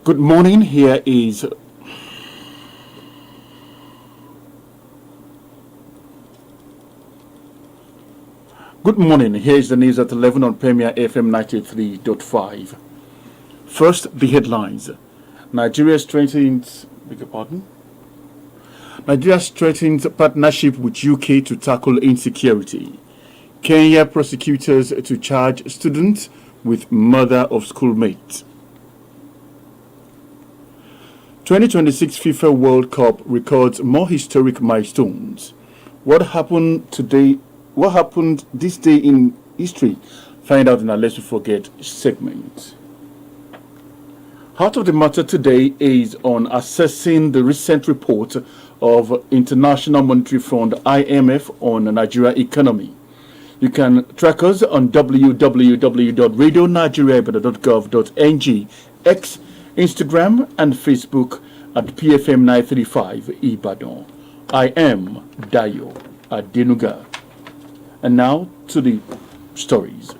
Good morning. Good morning. Here is the news at 11 on Premier FM 93.5. First, the headlines. Nigeria strengthens, Nigeria strengthens partnership with UK to tackle insecurity. Kenya prosecutors to charge students with murder of schoolmate. 2026 FIFA World Cup records more historic milestones. What happened today? What happened this day in history? Find out in our Let's Forget segment. Heart of the matter today is on assessing the recent report of International Monetary Fund (IMF) on the Nigeria economy. You can track us on www.radionigeriaibadan.gov.ng, X, Instagram, and Facebook at PFM935 Ibadan. I am Dayo Adenuga. And now to the stories.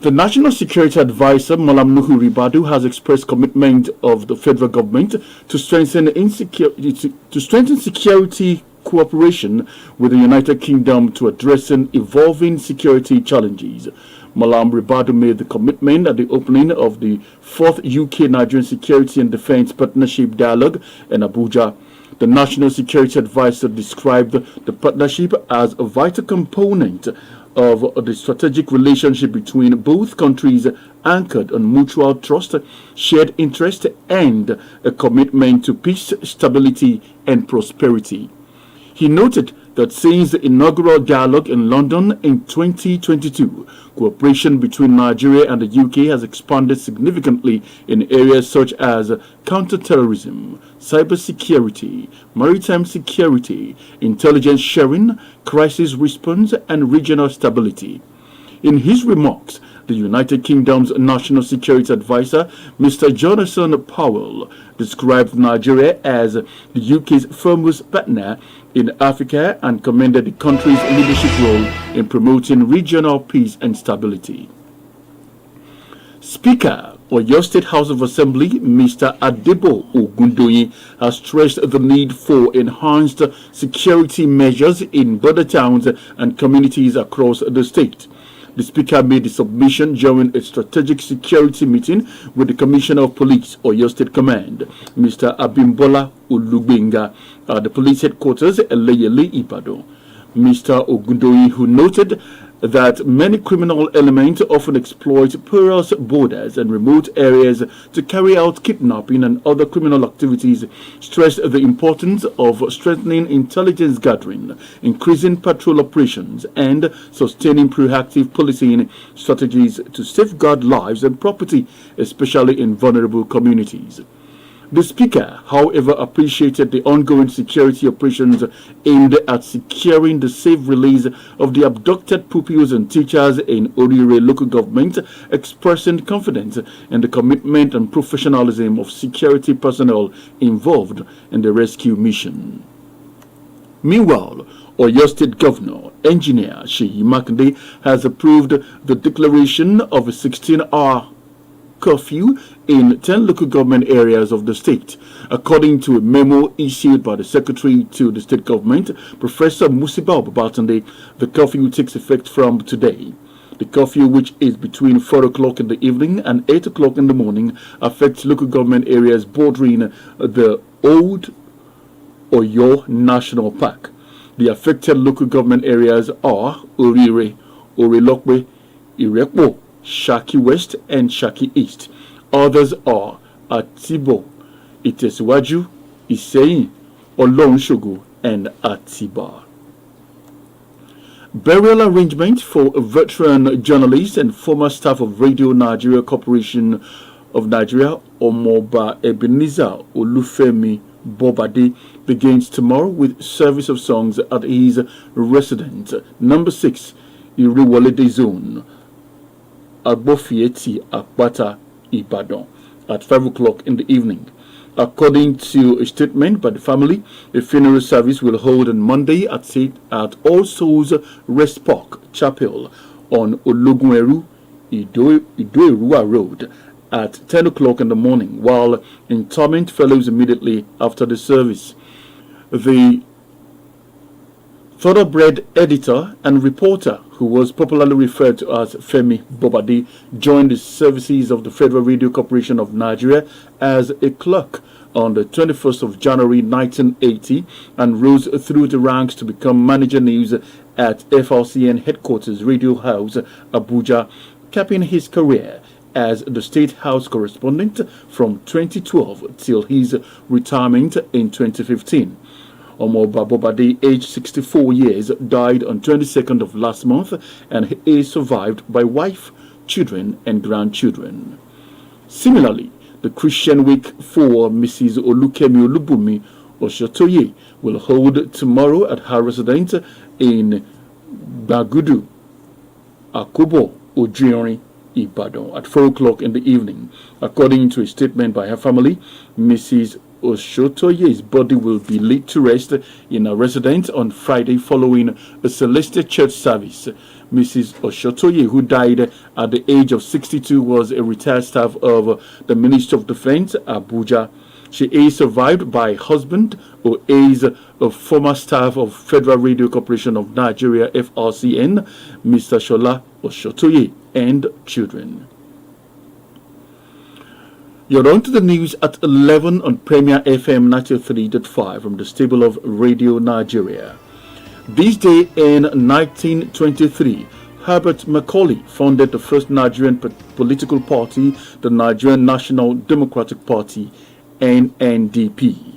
The National Security Advisor, Malam Nuhu Ribadu, has expressed commitment of the federal government to strengthen security cooperation with the United Kingdom to addressing evolving security challenges. Malam Ribadu made the commitment at the opening of the 4th UK-Nigerian Security and Defence Partnership Dialogue in Abuja. The National Security Advisor described the partnership as a vital component of the strategic relationship between both countries, anchored on mutual trust, shared interest, and a commitment to peace, stability, and prosperity. He noted that since the inaugural dialogue in London in 2022, cooperation between Nigeria and the UK has expanded significantly in areas such as counterterrorism, cybersecurity, maritime security, intelligence sharing, crisis response, and regional stability. In his remarks, the United Kingdom's National Security Advisor, Mr. Jonathan Powell, described Nigeria as the UK's foremost partner in Africa and commended the country's leadership role in promoting regional peace and stability. Speaker Oyo State House of Assembly, Mr. Adebo Ogundoyin, has stressed the need for enhanced security measures in border towns and communities across the state. The Speaker made the submission during a strategic security meeting with the Commissioner of Police, Oyo State Command, Mr. Abimbola Olubenga, at the police headquarters, Eleyele, Ibadan. Mr. Ogundoyin, who noted that many criminal elements often exploit porous borders and remote areas to carry out kidnapping and other criminal activities, stressed the importance of strengthening intelligence gathering, increasing patrol operations, and sustaining proactive policing strategies to safeguard lives and property, especially in vulnerable communities. The Speaker, however, appreciated the ongoing security operations aimed at securing the safe release of the abducted pupils and teachers in Orire local government, expressing confidence in the commitment and professionalism of security personnel involved in the rescue mission. Meanwhile, Oyo State Governor, Engineer Seyi Makinde, has approved the declaration of a 16-hour curfew in 10 local government areas of the state. According to a memo issued by the Secretary to the State Government, Professor Musiba Obabatunde, the curfew takes effect from today. The curfew, which is between 4 o'clock in the evening and 8 o'clock in the morning, affects local government areas bordering the Old Oyo National Park. The affected local government areas are Orire, Orilokwe, Irekpo, Shaki West, and Shaki East. Others are Atibo, Itesiwaju, Iseyin, Olonshogo, and Atiba. Burial arrangement for a veteran journalist and former staff of Radio Nigeria Corporation of Nigeria, Omoba Ebenezer Olufemi Bobade, begins tomorrow with service of songs at his residence, number 6, Iriwolede Zone, Agbofieti Akbata, Ibadan, at 5 o'clock in the evening. According to a statement by the family, a funeral service will hold on Monday at All Souls Rest Park Chapel on Ologuneru, Idoerua Road, at 10 o'clock in the morning, while interment follows immediately after the service. The thoroughbred editor and reporter, who was popularly referred to as Femi Bobade, joined the services of the Federal Radio Corporation of Nigeria as a clerk on the 21st of January 1980 and rose through the ranks to become manager news at FRCN headquarters Radio House, Abuja, capping his career as the State House correspondent from 2012 till his retirement in 2015. Omoba Bobade, aged 64 years, died on 22nd of last month, and he is survived by wife, children, and grandchildren. Similarly, the Christian Week for Mrs. Olukemi Olubumi Oshotoye will hold tomorrow at her residence in Bagudu, Akobo, Ojiori, Ibadan at 4 o'clock in the evening. According to a statement by her family, Mrs. Oshotoye's body will be laid to rest in her residence on Friday following a Celestial Church service. Mrs. Oshotoye, who died at the age of 62, was a retired staff of the Ministry of Defense, Abuja. She is survived by her husband, who is a former staff of Federal Radio Corporation of Nigeria, FRCN, Mr. Shola Oshotoye, and children. You're on to the news at 11 on Premier FM 93.5 from the stable of Radio Nigeria. This day in 1923, Herbert Macaulay founded the first Nigerian political party, the Nigerian National Democratic Party, NNDP.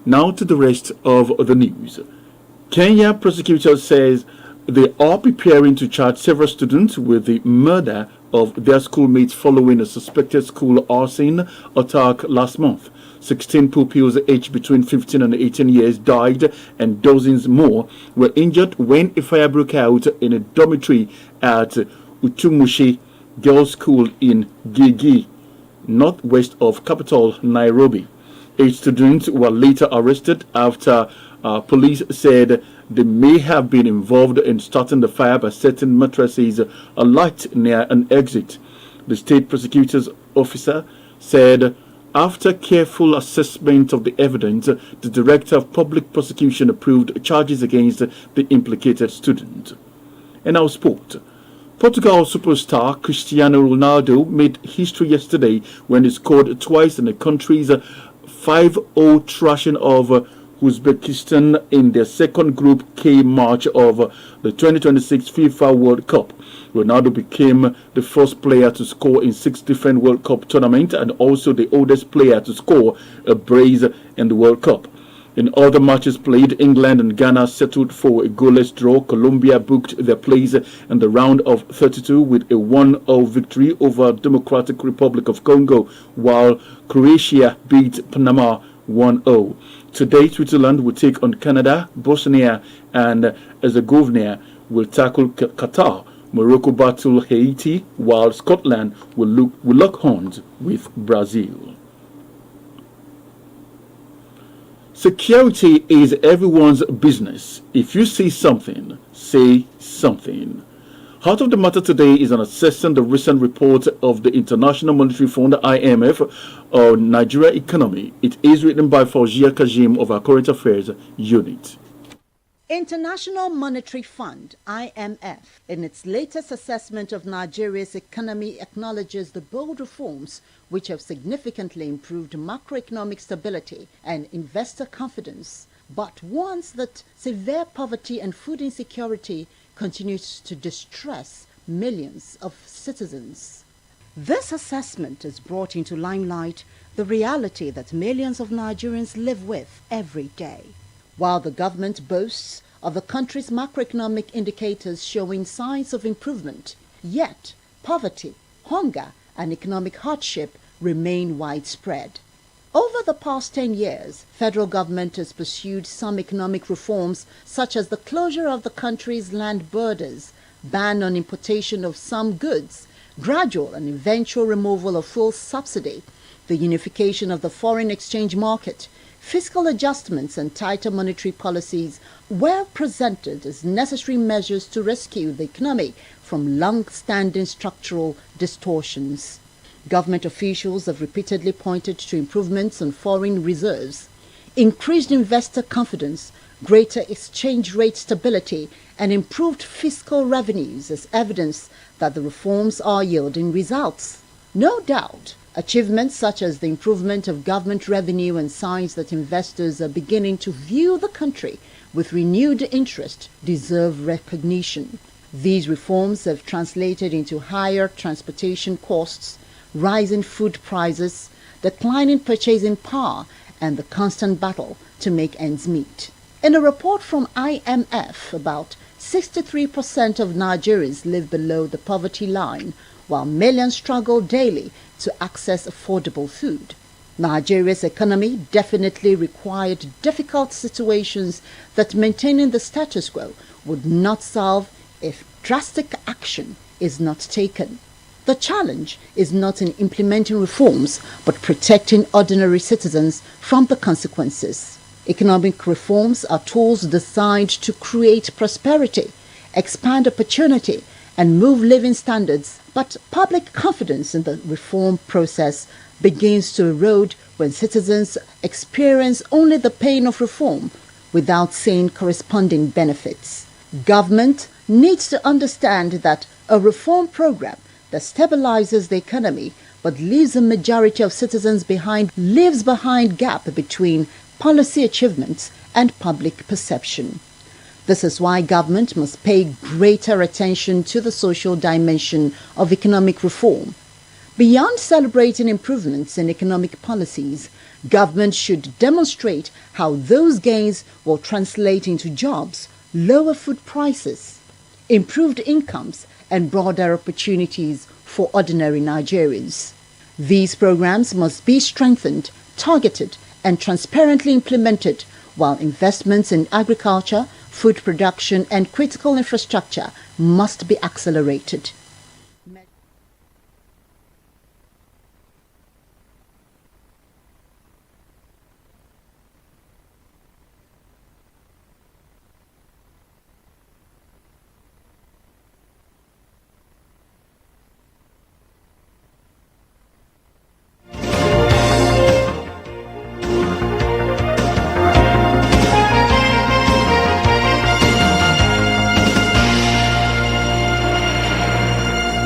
Now to the rest of the news. Kenya prosecutor says they are preparing to charge several students with the murder of their schoolmates following a suspected school arson attack last month. 16 pupils aged between 15 and 18 years died and dozens more were injured when a fire broke out in a dormitory at Utumushi Girls' School in Gigi, northwest of capital Nairobi. 8 students were later arrested after police said they may have been involved in starting the fire by setting mattresses alight near an exit. The state prosecutor's officer said after careful assessment of the evidence, the director of public prosecution approved charges against the implicated student. And now sport. Portugal superstar Cristiano Ronaldo made history yesterday when he scored twice in the country's 5-0 thrashing of Uzbekistan in their second Group K match of the 2026 FIFA World Cup. Ronaldo became the first player to score in 6 different World Cup tournaments and also the oldest player to score a brace in the World Cup. In other matches played, England and Ghana settled for a goalless draw. Colombia booked their place in the round of 32 with a 1-0 victory over Democratic Republic of Congo, while Croatia beat Panama 1-0. Today, Switzerland will take on Canada, Bosnia and Herzegovina will tackle Qatar, Morocco battle Haiti, while Scotland will lock horns with Brazil. Security is everyone's business. If you see something, say something. Heart of the matter today is on assessing the recent report of the International Monetary Fund, IMF, on Nigeria economy. It is written by Fauzia Kajim of our Current Affairs Unit. International Monetary Fund, IMF, in its latest assessment of Nigeria's economy acknowledges the bold reforms which have significantly improved macroeconomic stability and investor confidence, but warns that severe poverty and food insecurity continues to distress millions of citizens. This assessment has brought into limelight the reality that millions of Nigerians live with every day. While the government boasts of the country's macroeconomic indicators showing signs of improvement, yet poverty, hunger, and economic hardship remain widespread. Over the past 10 years, federal government has pursued some economic reforms such as the closure of the country's land borders, ban on importation of some goods, gradual and eventual removal of fuel subsidy, the unification of the foreign exchange market, fiscal adjustments and tighter monetary policies were presented as necessary measures to rescue the economy from long-standing structural distortions. Government officials have repeatedly pointed to improvements in foreign reserves, increased investor confidence, greater exchange rate stability, and improved fiscal revenues as evidence that the reforms are yielding results. No doubt, achievements such as the improvement of government revenue and signs that investors are beginning to view the country with renewed interest deserve recognition. These reforms have translated into higher transportation costs, rising food prices, declining purchasing power, and the constant battle to make ends meet. In a report from IMF, about 63% of Nigerians live below the poverty line, while millions struggle daily to access affordable food. Nigeria's economy definitely required difficult situations that maintaining the status quo would not solve if drastic action is not taken. The challenge is not in implementing reforms, but protecting ordinary citizens from the consequences. Economic reforms are tools designed to create prosperity, expand opportunity, and move living standards, but public confidence in the reform process begins to erode when citizens experience only the pain of reform without seeing corresponding benefits. Government needs to understand that a reform program that stabilizes the economy but leaves a majority of citizens behind leaves behind gap between policy achievements and public perception. This is why government must pay greater attention to the social dimension of economic reform. Beyond celebrating improvements in economic policies, government should demonstrate how those gains will translate into jobs, lower food prices, improved incomes, and broader opportunities for ordinary Nigerians. These programs must be strengthened, targeted, and transparently implemented, while investments in agriculture, food production, and critical infrastructure must be accelerated.